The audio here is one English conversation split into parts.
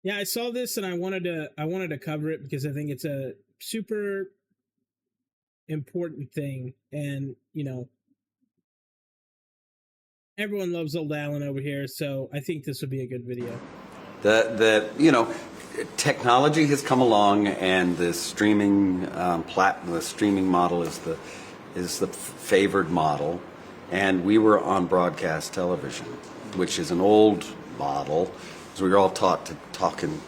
Yeah, I saw this and I wanted to cover it because I think it's a super important thing, and everyone loves old Alan over here, so I think this would be a good video. The technology has come along, and the streaming model is the favored model, and we were on broadcast television, which is an old model, because we were all taught to talk in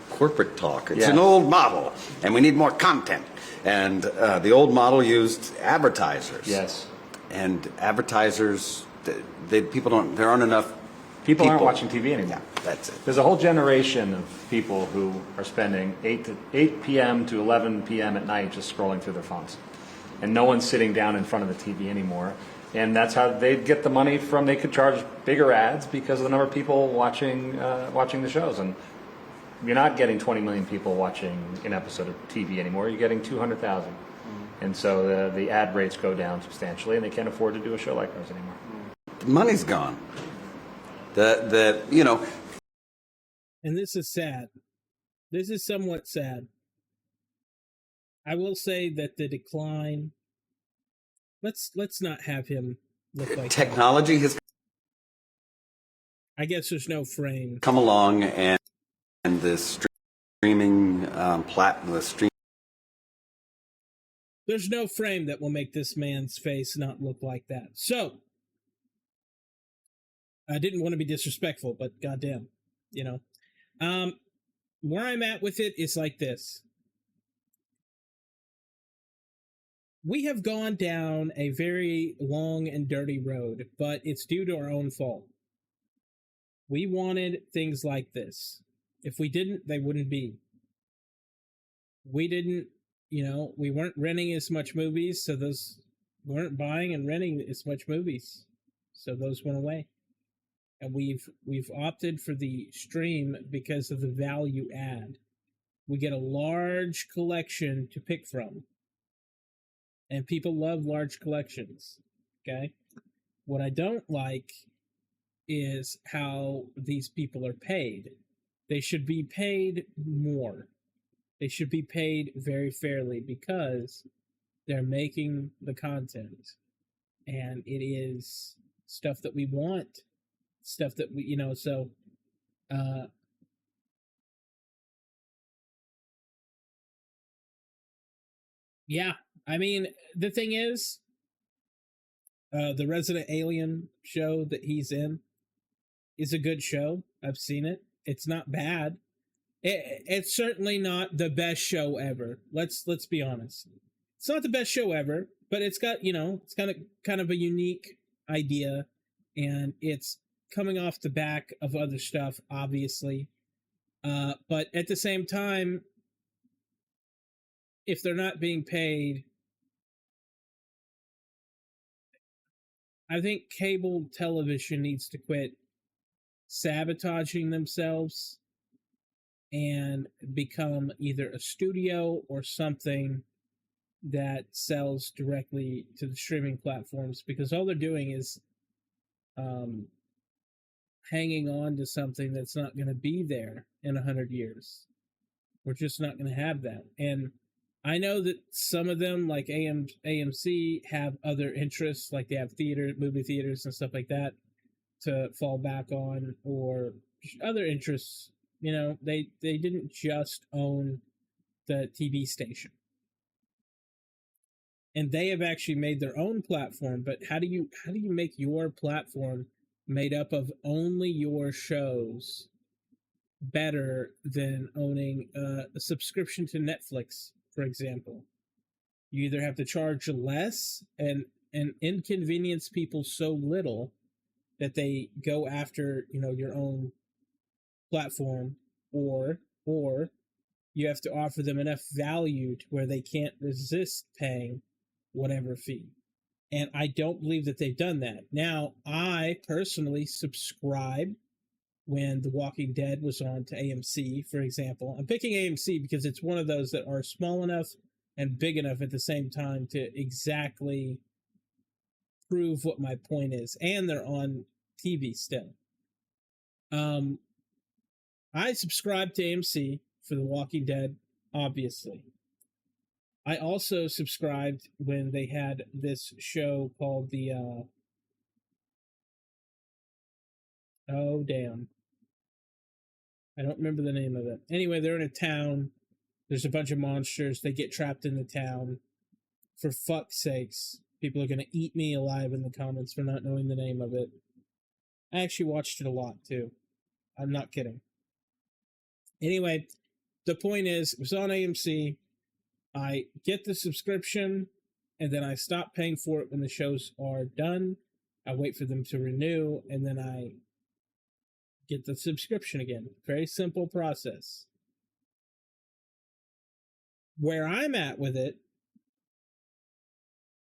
corporate talk. It's an old model, and we need more content. And the old model used advertisers. Yes. And advertisers, there aren't enough People aren't watching TV anymore. Yeah, that's it. There's a whole generation of people who are spending 8 p.m. to 11 p.m. at night just scrolling through their phones. And no one's sitting down in front of the TV anymore. And that's how they'd get the money from. They could charge bigger ads because of the number of people watching the shows. And you're not getting 20 million people watching an episode of TV anymore. You're getting 200,000. And so the ad rates go down substantially, and they can't afford to do a show like ours anymore. The money's gone. And this is sad. This is somewhat sad. I will say that the decline. Let's not have him look like technology has I guess there's no frame. come along, and the streaming There's no frame that will make this man's face not look like that. So, I didn't want to be disrespectful, but goddamn, where I'm at with it is like this. We have gone down a very long and dirty road, but it's due to our own fault. We wanted things like this. If we didn't, they wouldn't be. We didn't, we weren't renting as much movies, so those weren't buying and renting as much movies, so those went away. And we've opted for the stream because of the value add. We get a large collection to pick from. And people love large collections. Okay? What I don't like is how these people are paid. They should be paid more. They should be paid very fairly because they're making the content. And it is stuff that we want. Stuff that we, so yeah, I mean, the thing is, the Resident Alien show that he's in is a good show. I've seen it. It's not bad. It's certainly not the best show ever. Let's be honest. It's not the best show ever, but it's got, it's kind of a unique idea, and it's coming off the back of other stuff, obviously. But at the same time, if they're not being paid, I think cable television needs to quit sabotaging themselves and become either a studio or something that sells directly to the streaming platforms, because all they're doing is hanging on to something that's not going to be there in 100 years. We're just not going to have that. And I know that some of them, like AMC, have other interests, like they have movie theaters and stuff like that to fall back on, or other interests. They didn't just own the TV station. And they have actually made their own platform, but how do you make your platform made up of only your shows better than owning a subscription to Netflix, for example? You either have to charge less and inconvenience people so little that they go after, your own platform, or you have to offer them enough value to where they can't resist paying whatever fee. And I don't believe that they've done that. Now, I personally subscribed when The Walking Dead was on to AMC, for example. I'm picking AMC because it's one of those that are small enough and big enough at the same time to exactly prove what my point is. And they're on TV still. I subscribe to AMC for The Walking Dead, obviously. I also subscribed when they had this show called oh damn. I don't remember the name of it. Anyway, they're in a town. There's a bunch of monsters. They get trapped in the town. For fuck's sakes, people are going to eat me alive in the comments for not knowing the name of it. I actually watched it a lot, too. I'm not kidding. Anyway, the point is, it was on AMC. I get the subscription, and then I stop paying for it when the shows are done. I wait for them to renew, and then I get the subscription again. Very simple process. Where I'm at with it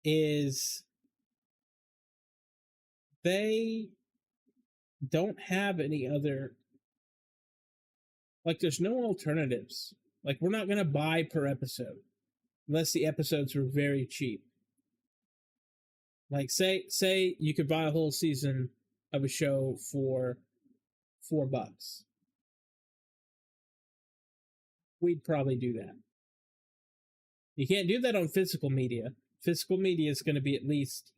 is they don't have any other, like, there's no alternatives. Like, we're not going to buy per episode unless the episodes were very cheap. Like, say you could buy a whole season of a show for $4. We'd probably do that. You can't do that on physical media. Physical media is going to be at least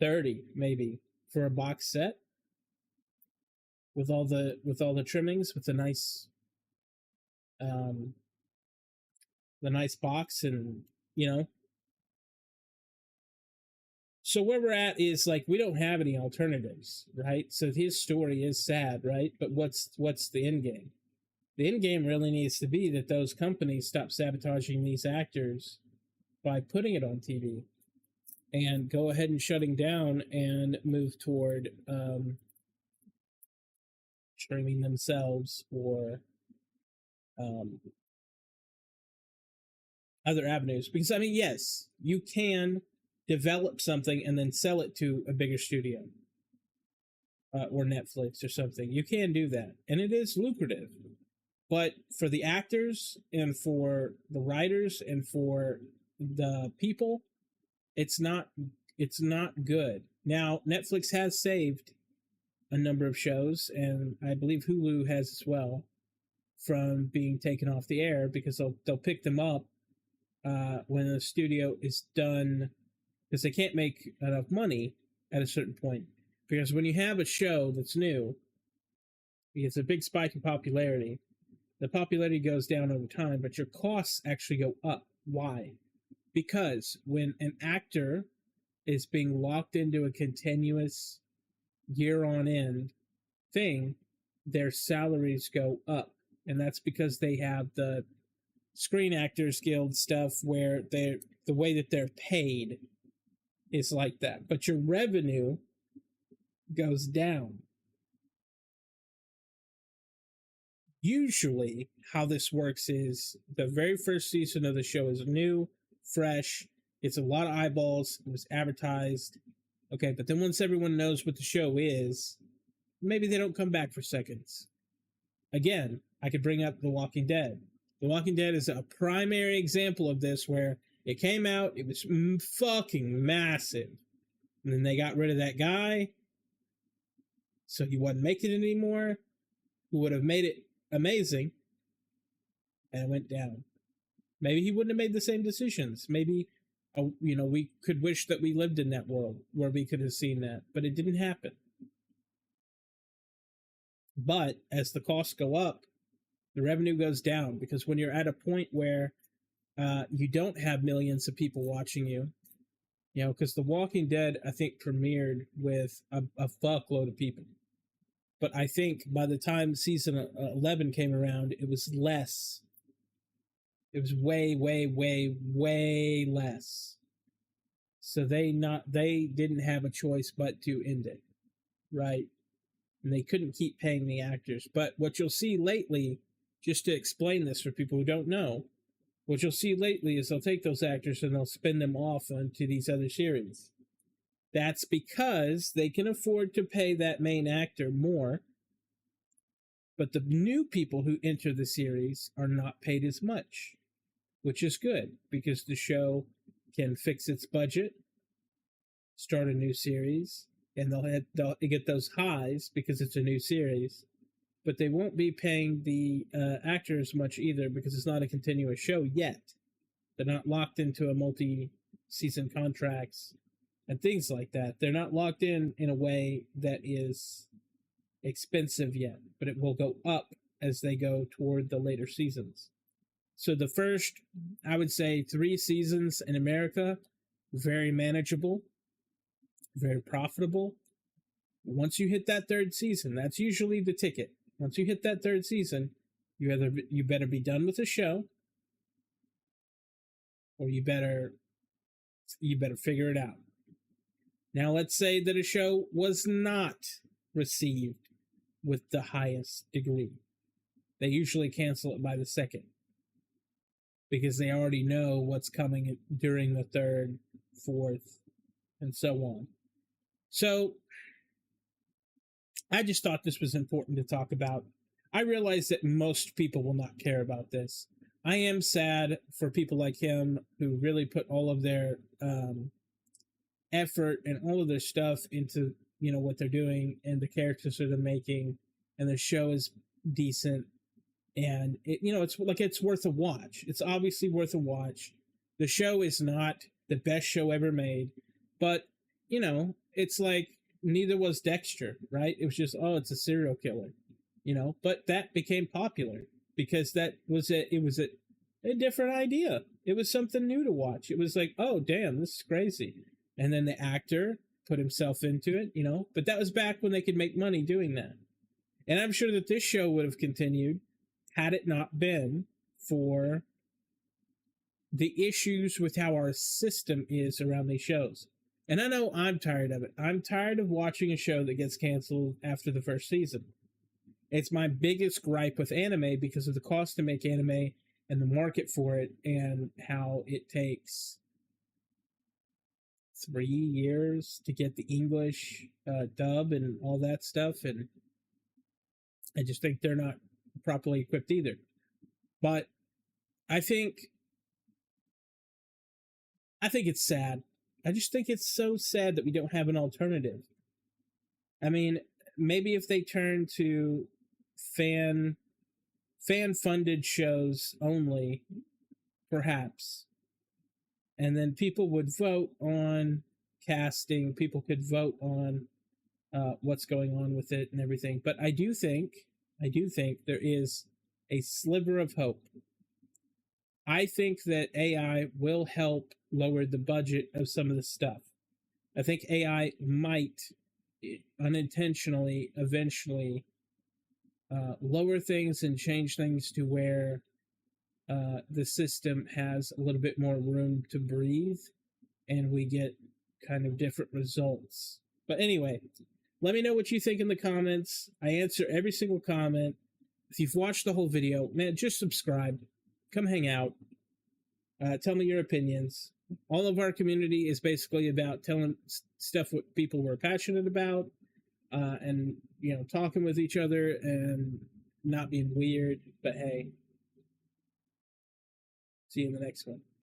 $30, maybe, for a box set with all the trimmings, with the nice box, and So where we're at is, like, we don't have any alternatives, right? So his story is sad, right? But what's the end game? The end game really needs to be that those companies stop sabotaging these actors by putting it on TV, and go ahead and shutting down and move toward streaming themselves, or other avenues. Because, I mean, yes, you can develop something and then sell it to a bigger studio, or Netflix or something. You can do that, and it is lucrative. But for the actors and for the writers and for the people, it's not good. Now, Netflix has saved a number of shows, and I believe Hulu has as well, from being taken off the air, because they'll pick them up when the studio is done, because they can't make enough money at a certain point. Because when you have a show that's new, it's a big spike in popularity. The popularity goes down over time, but your costs actually go up. Why? Because when an actor is being locked into a continuous year-on-end thing, their salaries go up. And that's because they have the Screen Actors Guild stuff, where the way that they're paid is like that. But your revenue goes down. Usually, how this works is the very first season of the show is new, fresh, it's a lot of eyeballs, it was advertised. Okay, but then once everyone knows what the show is, maybe they don't come back for seconds. Again, I could bring up The Walking Dead. The Walking Dead is a primary example of this, where it came out, it was fucking massive. And then they got rid of that guy, so he wasn't making it anymore, who would have made it amazing, and it went down. Maybe he wouldn't have made the same decisions. Maybe, we could wish that we lived in that world where we could have seen that, but it didn't happen. But as the costs go up, the revenue goes down, because when you're at a point where you don't have millions of people watching you, because The Walking Dead, I think, premiered with a fuckload of people. But I think by the time season 11 came around, it was less. It was way, way, way, way less. So they didn't have a choice but to end it, right? And they couldn't keep paying the actors. But what you'll see lately, just to explain this for people who don't know, what you'll see lately is they'll take those actors and they'll spin them off onto these other series. That's because they can afford to pay that main actor more, but the new people who enter the series are not paid as much, which is good, because the show can fix its budget, start a new series, and they'll get those highs because it's a new series, but they won't be paying the actors much either because it's not a continuous show yet. They're not locked into a multi-season contracts and things like that. They're not locked in a way that is expensive yet, but it will go up as they go toward the later seasons. So the first, I would say, 3 seasons in America, very manageable, very profitable. Once you hit that 3rd season, that's usually the ticket. Once you hit that 3rd season, you better be done with the show, or you better figure it out. Now, let's say that a show was not received with the highest degree. They usually cancel it by the 2nd because they already know what's coming during the 3rd, 4th, and so on. So I just thought this was important to talk about. I realize that most people will not care about this. I am sad for people like him who really put all of their effort and all of their stuff into, what they're doing and the characters that they're making, and the show is decent, and it's worth a watch. It's obviously worth a watch. The show is not the best show ever made, but it's like neither was Dexter, right? It was just, it's a serial killer, but that became popular because it was a different idea. It was something new to watch. It was like, oh damn, this is crazy. And then the actor put himself into it, but that was back when they could make money doing that. And I'm sure that this show would have continued had it not been for the issues with how our system is around these shows. And I know I'm tired of it. I'm tired of watching a show that gets canceled after the 1st season. It's my biggest gripe with anime because of the cost to make anime and the market for it, and how it takes 3 years to get the English dub and all that stuff. And I just think they're not properly equipped either. But I think it's sad. I just think it's so sad that we don't have an alternative. I mean, maybe if they turn to fan-funded shows only, perhaps. And then people would vote on casting. People could vote on what's going on with it and everything. But I do think there is a sliver of hope. I think that AI will help lower the budget of some of the stuff. I think AI might unintentionally eventually lower things and change things to where the system has a little bit more room to breathe and we get kind of different results. But anyway, let me know what you think in the comments. I answer every single comment. If you've watched the whole video, man, just subscribe. Come hang out. Tell me your opinions. All of our community is basically about telling stuff what people were passionate about, and talking with each other and not being weird. But hey, see you in the next one.